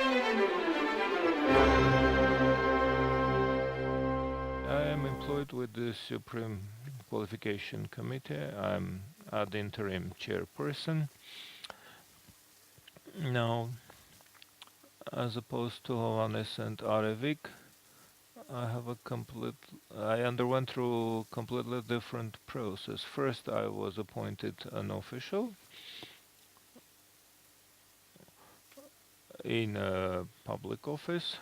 I am employed with the Supreme Qualification Committee. I'm ad interim chairperson. Now, as opposed to Hovhannes and Arevik, I underwent through a completely different process. First, I was appointed an official in a public office,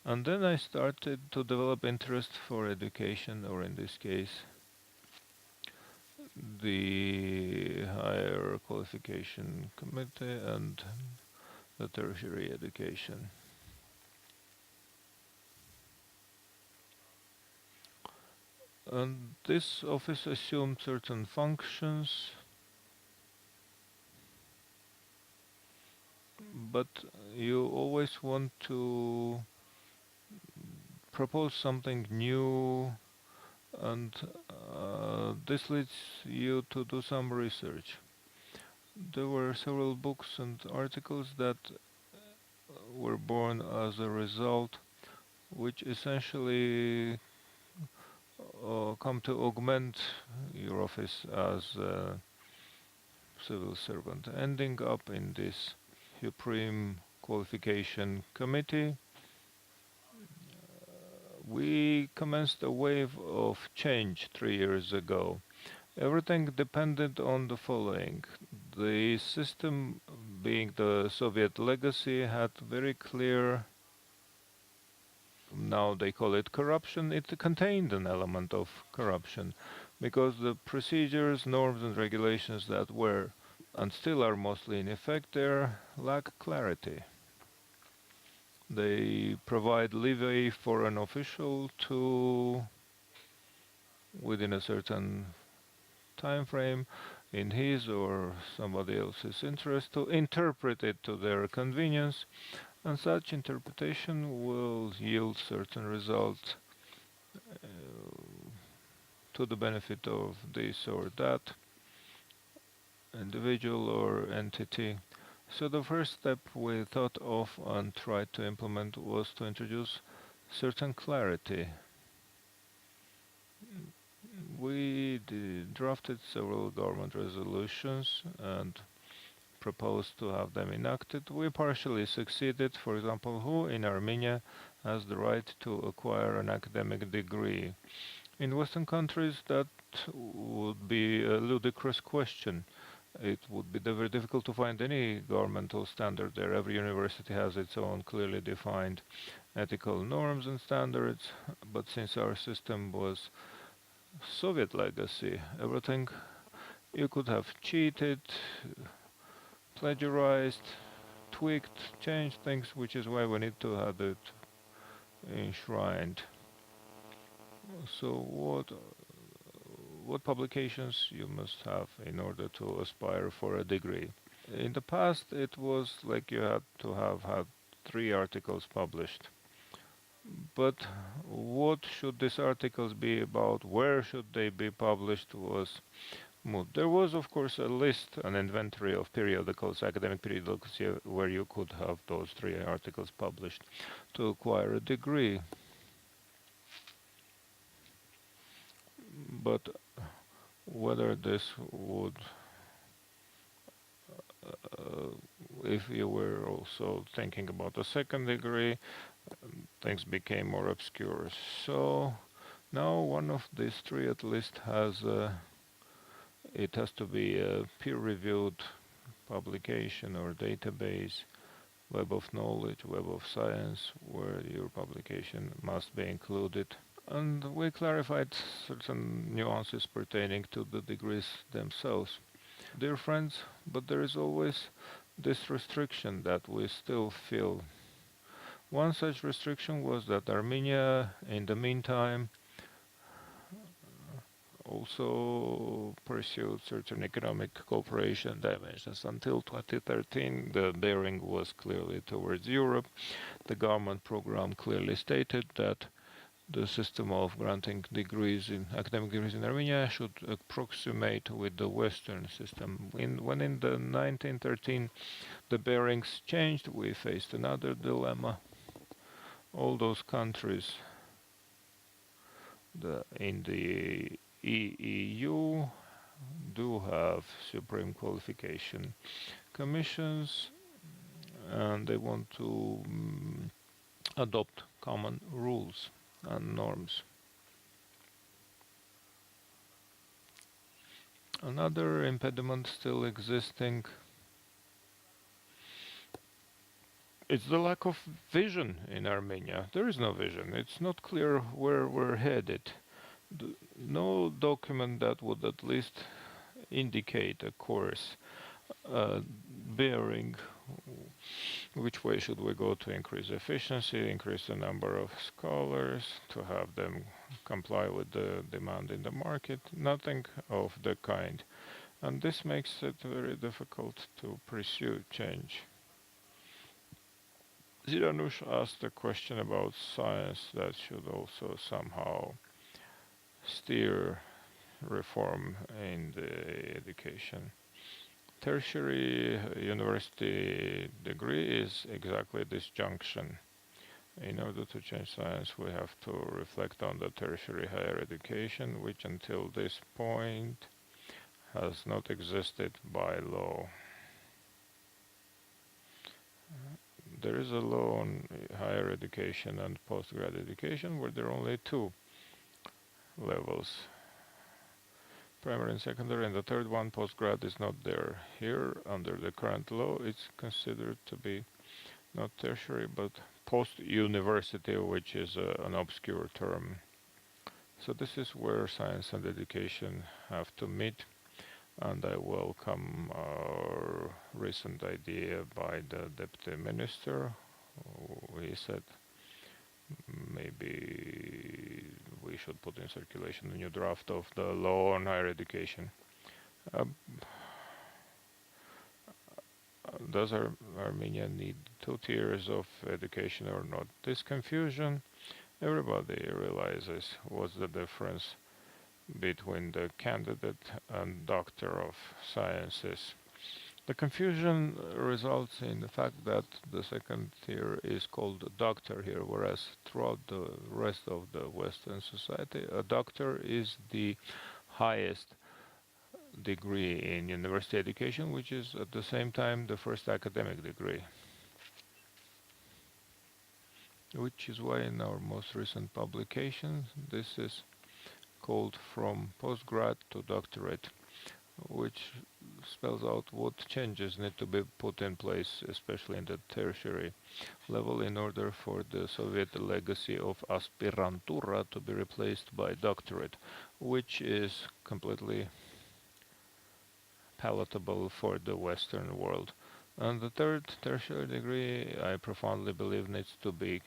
and then I started to develop interest for education, or in this case, the higher qualification committee and the tertiary education. And this office assumed certain functions, but you always want to propose something new, and this leads you to do some research. There were several books and articles that were born as a result, which essentially come to augment your office as a civil servant. Ending up in this Supreme Qualification Committee, we commenced a wave of change 3 years ago. Everything depended on the following. The system, being the Soviet legacy, had very clear, now they call it corruption. It contained an element of corruption because the procedures, norms and regulations that were and still are mostly in effect there lack clarity. They provide leeway for an official to, within a certain time frame, in his or somebody else's interest, to interpret it to their convenience, and such interpretation will yield certain results to the benefit of this or that individual or entity. So the first step we thought of and tried to implement was to introduce certain clarity. We drafted several government resolutions and proposed to have them enacted. We partially succeeded. For example, who in Armenia has the right to acquire an academic degree? In Western countries, that would be a ludicrous question. It would be very difficult to find any governmental standard there. Every university has its own clearly defined ethical norms and standards, but since our system was Soviet legacy, everything you could have cheated, plagiarized, tweaked, changed things, which is why we need to have it enshrined. So what publications you must have in order to aspire for a degree? In the past, it was like you had to have had 3 articles published. But what should these articles be about? Where should they be published was moved. There was, of course, a list, an inventory of periodicals, academic periodicals, where you could have those 3 articles published to acquire a degree. But whether this would, if you were also thinking about a second degree, things became more obscure. So now one of these 3 at least has it has to be a peer-reviewed publication or database, web of knowledge, web of science, where your publication must be included. And we clarified certain nuances pertaining to the degrees themselves. Dear friends, but there is always this restriction that we still feel. One such restriction was that Armenia, in the meantime, also pursued certain economic cooperation dimensions. Until 2013, the bearing was clearly towards Europe. The government program clearly stated that the system of granting degrees in academic degrees in Armenia should approximate with the Western system. When in the 1913 the bearings changed, we faced another dilemma. All those countries in the EU do have supreme qualification commissions, and they want to adopt common rules and norms. Another impediment still existing is the lack of vision in Armenia. There is no vision. It's not clear where we're headed. No document that would at least indicate a course bearing which way should we go to increase efficiency, increase the number of scholars, to have them comply with the demand in the market. Nothing of the kind. And this makes it very difficult to pursue change. Ziranush asked a question about science that should also somehow steer reform in the education. Tertiary university degree is exactly this junction. In order to change science, we have to reflect on the tertiary higher education, which until this point has not existed by law. There is a law on higher education and postgrad education where there are only two levels, primary and secondary, and the third one, postgrad, is not there. Here, under the current law, it's considered to be not tertiary, but post-university, which is an obscure term. So this is where science and education have to meet, and I welcome our recent idea by the deputy minister. He said maybe we should put in circulation a new draft of the law on higher education. Does Armenia need 2 tiers of education or not? This confusion, everybody realizes what's the difference between the candidate and doctor of sciences. The confusion results in the fact that the second tier is called doctor here, whereas throughout the rest of the Western society, a doctor is the highest degree in university education, which is at the same time the first academic degree. Which is why in our most recent publication, this is called From Postgrad to Doctorate, which spells out what changes need to be put in place, especially in the tertiary level, in order for the Soviet legacy of aspirantura to be replaced by doctorate, which is completely palatable for the Western world. And the third tertiary degree, I profoundly believe, needs to be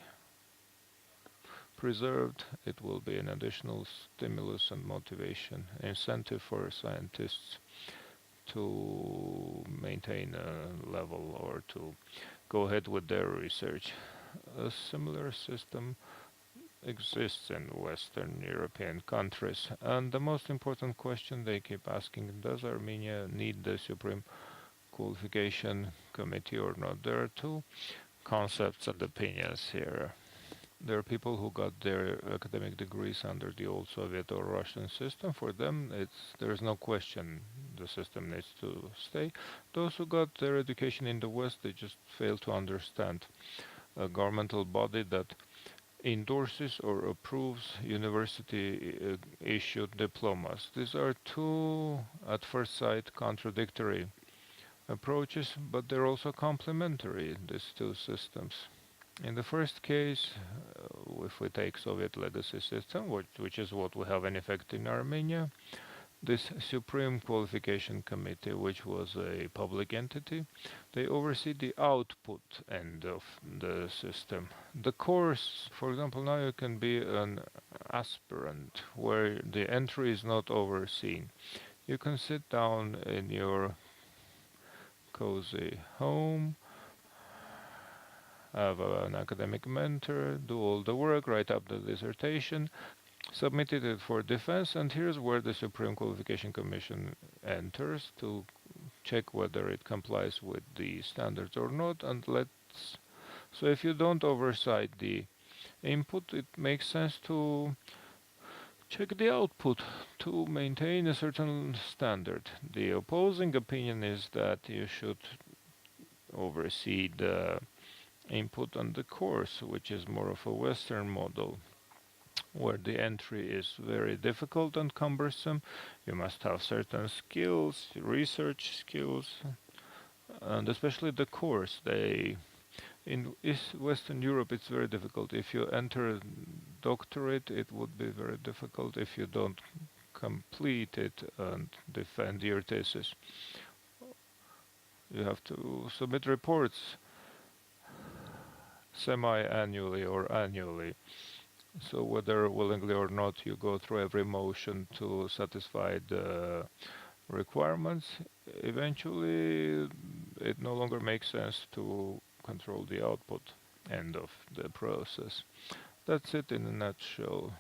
preserved. It will be an additional stimulus and motivation, incentive for scientists to maintain a level or to go ahead with their research. A similar system exists in Western European countries. And the most important question they keep asking, does Armenia need the Supreme Qualification Committee or not? There are two concepts and opinions here. There are people who got their academic degrees under the old Soviet or Russian system. For them, there's no question the system needs to stay. Those who got their education in the West, they just fail to understand a governmental body that endorses or approves university issued diplomas. These are two, at first sight, contradictory approaches, but they're also complementary, these two systems. In the first case, if we take Soviet legacy system, which is what we have in effect in Armenia, this Supreme Qualification Committee, which was a public entity, they oversee the output end of the system. The course, for example, now you can be an aspirant where the entry is not overseen. You can sit down in your cozy home, have an academic mentor, do all the work, write up the dissertation, submitted it for defense, and here's where the Supreme Qualification Commission enters to check whether it complies with the standards or not, and so if you don't oversight the input, it makes sense to check the output to maintain a certain standard. The opposing opinion is that you should oversee the input on the course, which is more of a Western model, where the entry is very difficult and cumbersome. You must have certain skills, research skills, and especially the course. In Western Europe, it's very difficult. If you enter doctorate, it would be very difficult if you don't complete it and defend your thesis. You have to submit reports semi-annually or annually. So whether willingly or not, you go through every motion to satisfy the requirements. Eventually, it no longer makes sense to control the output. End of the process. That's it in a nutshell.